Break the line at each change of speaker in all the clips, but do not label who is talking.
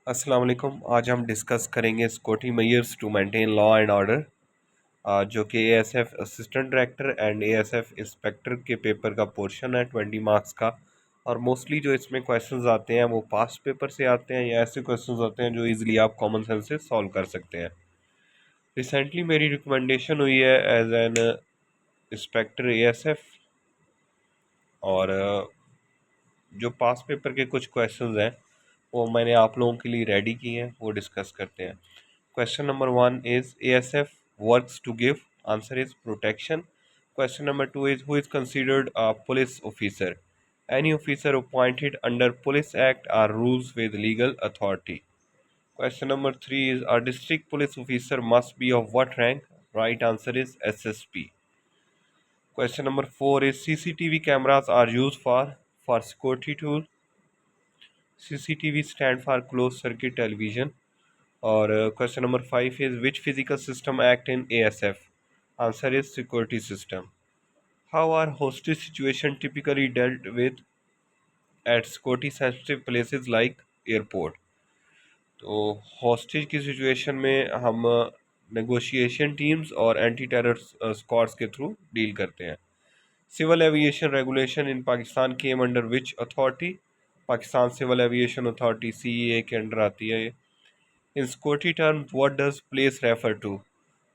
अस्सलाम वालेकुम। आज हम डिस्कस करेंगे स्कॉटी measures to maintain law and order, जो कि ASF assistant director and ASF inspector के पेपर का पोर्शन है 20 मार्क्स का। और मोस्टली जो इसमें क्वेश्चंस आते हैं वो पास्ट पेपर से आते हैं या ऐसे क्वेश्चंस आते हैं जो इजीली आप कॉमन सेंस से सॉल्व कर सकते हैं। रिसेंटली मेरी रिकमेंडेशन हुई है एज एन इंस्पेक्टर एएसएफ, और जो पास्ट पेपर के कुछ क्वेश्चंस हैं वो मैंने आप लोगों के लिए रेडी किए हैं, वो डिस्कस करते हैं। Question number one is ASF works to give. Answer is protection. Question number two is who is considered a police officer? Any officer appointed under Police Act or rules with legal authority. Question number three is a district police officer must be of what rank? Right answer is SSP. Question number four is CCTV cameras are used for security tool. CCTV stand for closed circuit television. और question number 5 is which physical system act in ASF? Answer is security system. How are hostage situation typically dealt with at security sensitive places like airport? तो hostage की situation में हम negotiation teams और anti terror squads के through deal करते हैं। Civil aviation regulation in Pakistan came under which authority? Pakistan civil aviation authority CEA के under आती है। In Scotty terms, what does place refer to?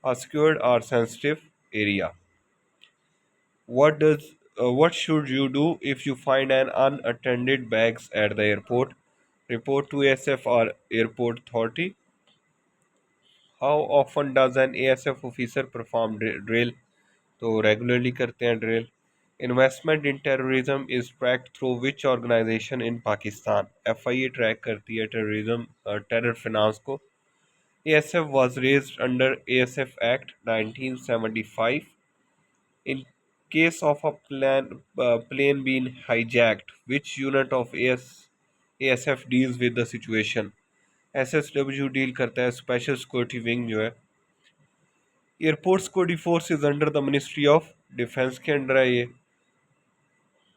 A secured or sensitive area. What should you do if you find an unattended bags at the airport? Report to ASF or airport authority. How often does an ASF officer perform drill? तो regularly करते हैं drill. Investment in terrorism is tracked through which organisation in Pakistan? FIA track करती है terrorism terror finance को। ASF was raised under ASF Act 1975. In case of a plane being hijacked, which unit of ASF deals with the situation? SSW deal करता है special security wing जो है। Airport security force is under the ministry of defence के under है ये।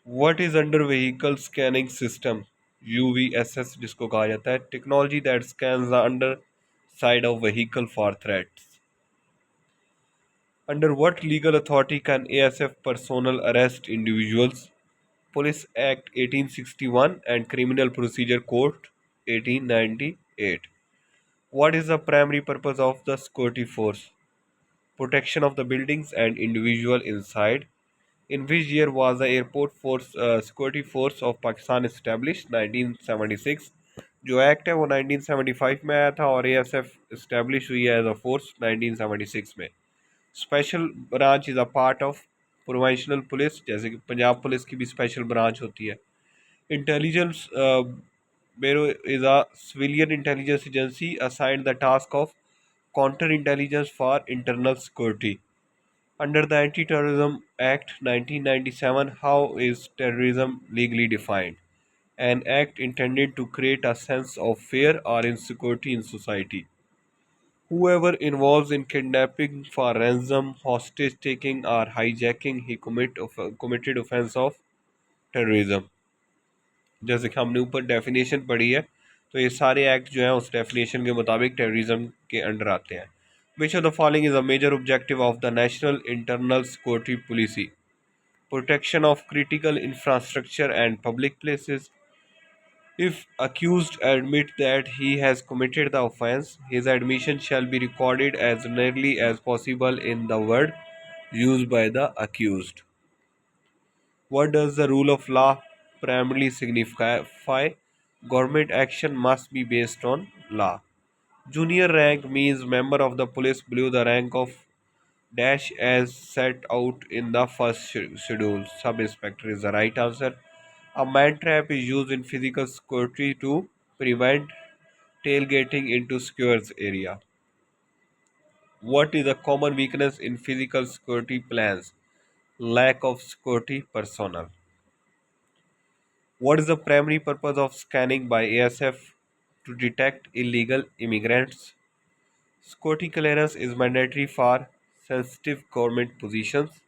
What is under vehicle scanning system? UVSS जिसको कहा जाता है, technology that scans the under side of vehicle for threats. Under what legal authority can ASF personnel arrest individuals? Police Act 1861 and Criminal Procedure Code 1898. What is the primary purpose of the security force? Protection of the buildings and individual inside. In which year was the Airport Force Security Force of Pakistan established? 1976. जो act है वो 1975 में आया था और ASF establish हुई है as a force 1976 में। Special branch is a part of provincial police, जैसे कि पंजाब पुलिस की भी स्पेशल ब्रांच होती है। Intelligence bureau is a civilian intelligence agency assigned the task of counter intelligence for internal security. Under the anti terrorism act 1997, how is terrorism legally defined? An act intended to create a sense of fear or insecurity in society. Whoever involves in kidnapping for ransom, hostage taking, or hijacking, he committed offense of terrorism. जैसे कि हमने ऊपर definition पढ़ी है, तो ये सारे act जो हैं उस डेफिनेशन के मुताबिक टेररिज्म के अंडर आते हैं। Which of the following is a major objective of the National Internal Security Policy? Protection of critical infrastructure and public places. If accused admit that he has committed the offense, his admission shall be recorded as nearly as possible in the word used by the accused. What does the rule of law primarily signify? Government action must be based on law. Junior rank means member of the police below the rank of dash as set out in the first schedule. Sub inspector is the right answer. A man trap is used in physical security to prevent tailgating into secure area. What is a common weakness in physical security plans? Lack of security personnel. What is the primary purpose of scanning by ASF? To detect illegal immigrants. Security clearance is mandatory for sensitive government positions.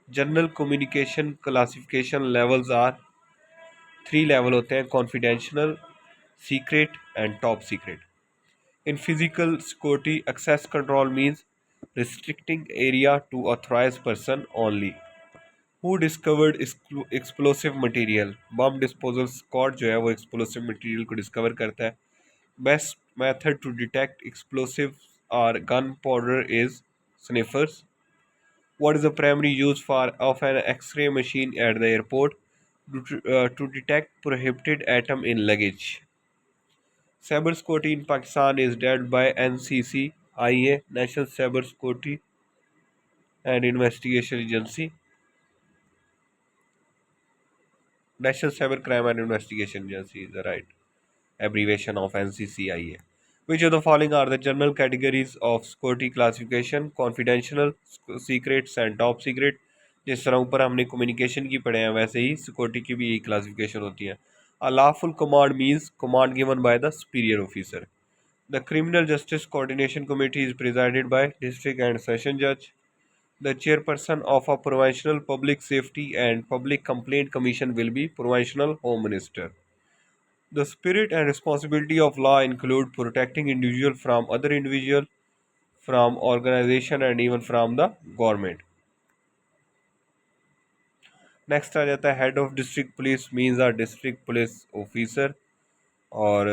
General communication classification levels are 3 level होते हैं: confidential, secret, and top secret. In physical security, access control means restricting area to authorized person only. Who discovered explosive material? Bomb disposal squad जो है वो explosive material को discover करता है. Best method to detect explosives or gunpowder is sniffers. What is the primary use for of an X-ray machine at the airport? To detect prohibited atom in luggage. Cyber security in Pakistan is led by NCCIA, National Cyber Security and Investigation Agency. National Cyber Crime and Investigation Agency is the right abbreviation of NCCIA. Which of the following are the general categories of security classification? Confidential, secrets and top secret. जिस तरह ऊपर हमने communication की पढ़े हैं वैसे ही security की भी यही क्लासिफिकेशन होती है. A lawful command means command given by the superior officer. The Criminal Justice Coordination Committee is presided by District and Session Judge. The chairperson of a Provincial Public Safety and Public Complaint Commission will be Provincial Home Minister. The spirit and responsibility of law include protecting individual from other individual, from organization and even from the government. Next आ जाता है head of district police means a district police officer और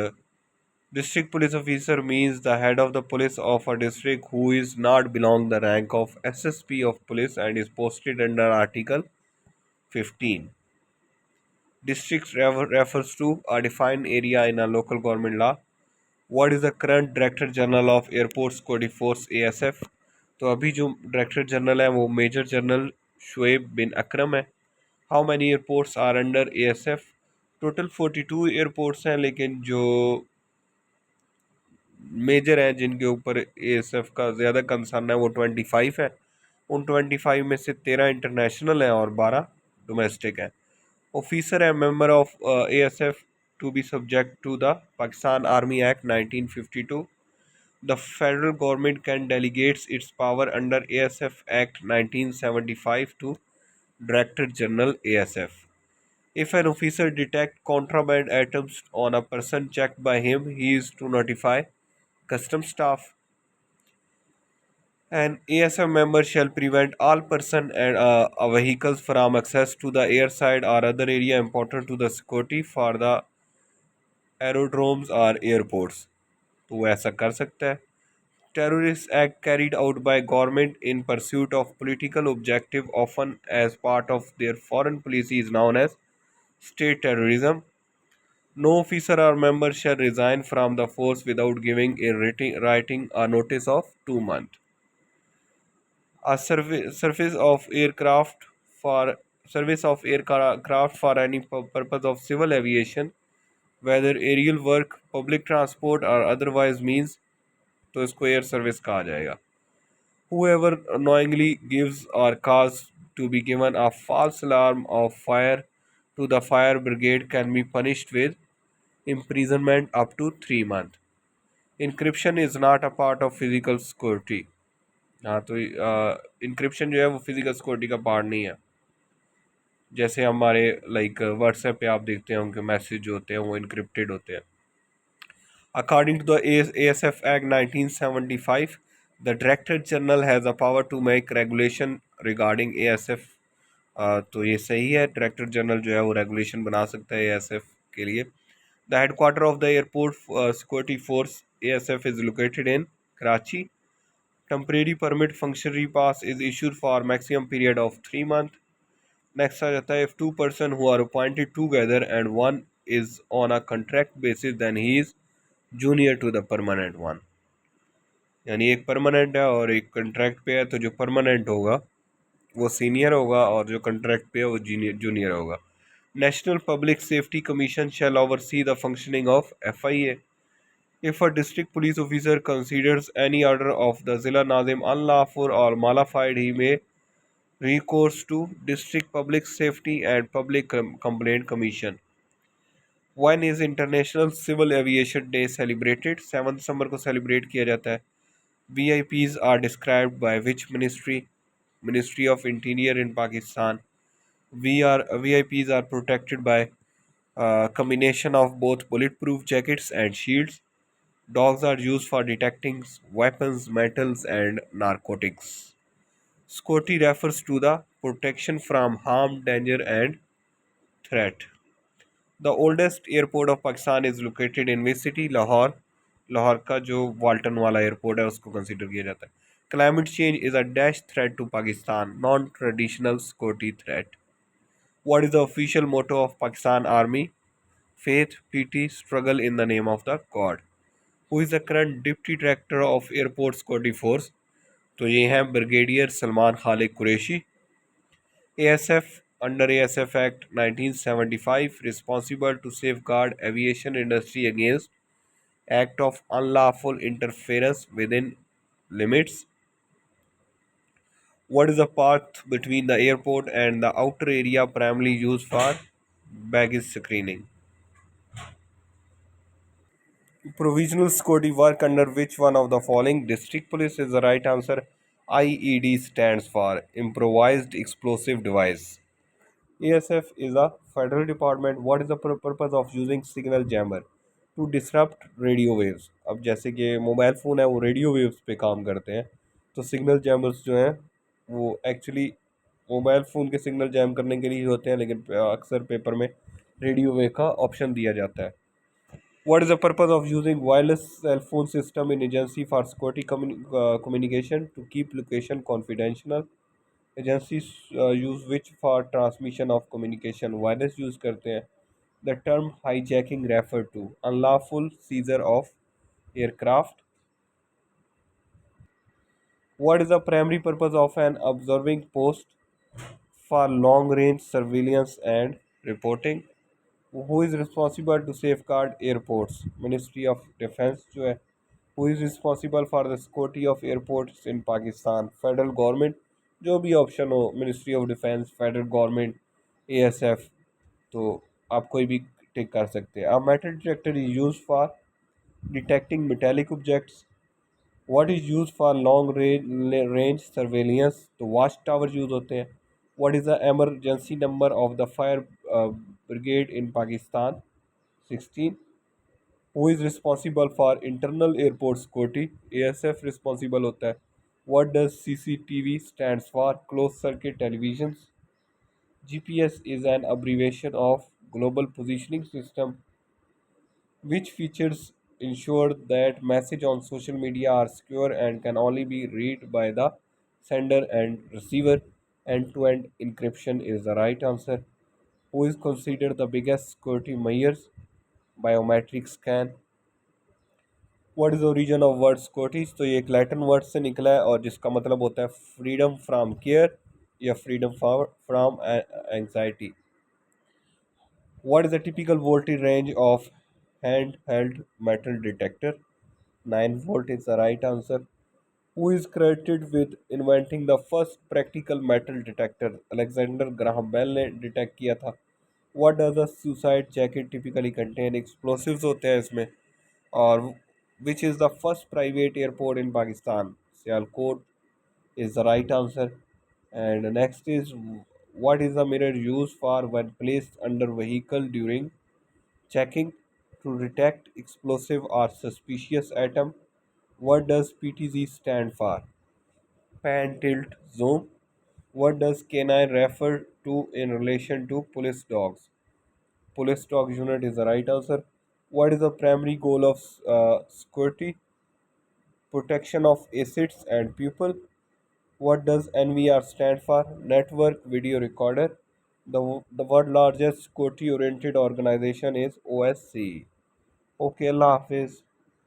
district police officer means the head of the police of a district who is not belong the rank of SSP of police and is posted under Article 15. District refers to a defined area in a local government law. What is the current Director General of Airport Security Force ASF? तो अभी जो director general है वो major general Shoaib bin Akram है. How many airports are under ASF? Total 42 airports हैं लेकिन जो major हैं जिनके ऊपर ASF का ज़्यादा कंसर्न है वो 25 है. उन 25 में से 13 इंटरनेशनल हैं और 12 डोमेस्टिक हैं. ऑफिसर है member of ASF to be subject to the Pakistan Army Act 1952. The federal government can delegate its power under ASF Act 1975 to Director General ASF. If an officer detects contraband items on a person checked by him, he is to notify custom staff. An ASF member shall prevent all person and vehicles from access to the airside or other area important to the security for the aerodromes or airports. तो वो ऐसा कर सकता है. Terrorist act carried out by government in pursuit of political objective often as part of their foreign policy is known as state terrorism. No officer or member shall resign from the force without giving in writing a notice of 2 months. A surface of aircraft for service of aircraft for any purpose of civil aviation, whether aerial work, public transport or otherwise means, तो इसको air service कहा जाएगा. Whoever knowingly gives or cause to be given a false alarm of fire to the fire brigade can be punished with imprisonment up to 3 months. Encryption is not a part of physical security. हाँ तो encryption जो है वो physical security का part नहीं है. जैसे हमारे लाइक व्हाट्सएप पे आप देखते हैं उनके मैसेज जो होते हैं वो इनक्रिप्टेड होते हैं. According to the ASF Act 1975, the Director General has the power to make regulation regarding ASF. तो ये सही है. डायरेक्टर जनरल जो है वो रेगुलेशन बना सकता है ASF के लिए. The headquarter of the airport security force ASF is located in Karachi. Temporary permit functionary pass is issued for maximum period of 3 months. Next आ जाता है if two person who are appointed together and one is on a contract basis then he is junior to the permanent one. यानी एक permanent है और एक contract पे है तो जो परमानेंट होगा वो सीनियर होगा और जो कंट्रैक्ट पे है वो जूनियर होगा. National public safety commission shell oversee the functioning of FIA. If a district police officer considers any order of the Zilla Nazim unlawful or modified, he may recourse to District Public Safety and Public Complaint Commission. When is international civil aviation day celebrated? 7 दिसंबर को celebrate किया जाता है. VIPs are described by which ministry? Ministry of interior in Pakistan. VIPs are protected by A combination of both bulletproof jackets and shields. Dogs are used for detecting weapons, metals, and narcotics. Security refers to the protection from harm, danger, and threat. The oldest airport of Pakistan is located in which city? Lahore. Lahore का जो Walton वाला airport है उसको consider किया जाता है. Climate change is a dash threat to Pakistan, non-traditional security threat. What is the official motto of Pakistan Army? Faith, pity, struggle in the name of the God. Who is the current deputy director of Airport Security Force? तो ये हैं brigadier Salman Khalid Qureshi. ASF under ASF Act 1975 responsible to safeguard aviation industry against act of unlawful interference within limits. What is the path between the airport and the outer area primarily used for baggage screening? Provisional security work under which one of the following? District police is the right answer. IED stands for improvised explosive device. ASF is a federal department. What is the purpose of using signal jammer? To disrupt radio waves. अब जैसे कि mobile phone है वो radio waves पे काम करते हैं, तो सिग्नल जैमर्स जो हैं वो एक्चुअली मोबाइल फ़ोन के सिग्नल जैम करने के लिए होते हैं, लेकिन अक्सर पेपर में रेडियो वेव का ऑप्शन दिया जाता है. What is the purpose of using wireless cell phone system in agency for security communication? To keep location confidential. Agencies use which for transmission of communication? Wireless use करते हैं. The term hijacking refer to unlawful seizure of aircraft. What is the primary purpose of an observing post? For long range surveillance and reporting. Who is responsible to safeguard airports? Ministry of Defense जो है. Who is responsible for the security of airports in Pakistan? Federal government. जो भी option हो, ministry of defence, federal government, ASF, तो आप कोई भी टिक कर सकते हैं. अब metal detector is use for detecting metallic objects. What is use for long range surveillance? तो वॉच टावर यूज़ होते हैं. What is the emergency number of the fire brigade in Pakistan? 16. Who is responsible for internal airport security? ASF responsible होता है. What does CCTV stands for? Close circuit television. GPS is an abbreviation of Global Positioning System, which features ensure that messages on social media are secure and can only be read by the sender and receiver. End-to-end encryption is the right answer. Who is considered the biggest security measures? Biometric scan. What is the origin of word security? तो ये एक Latin word से निकला है और जिसका मतलब होता है फ्रीडम फ्रॉम केयर या freedom from anxiety. What is the typical voltage range of handheld metal detector? 9 volt is the right answer. Who is credited with inventing the first practical metal detector? Alexander Graham Bell ने detect किया था. What does a suicide jacket typically contain? Explosives होते हैं इसमें. और which is the first private airport in Pakistan? Sialkot is the right answer. And next is, what is the mirror used for when placed under vehicle during checking? To detect explosive or suspicious item. What does PTZ stand for? Pan tilt zoom. What does canine refer to in relation to police dogs? Police dog unit is the right answer. What is the primary goal of security? Protection of assets and people. What does NVR stand for? Network Video Recorder. The world largest security oriented organization is OSCE. Okay, Allah Hafiz.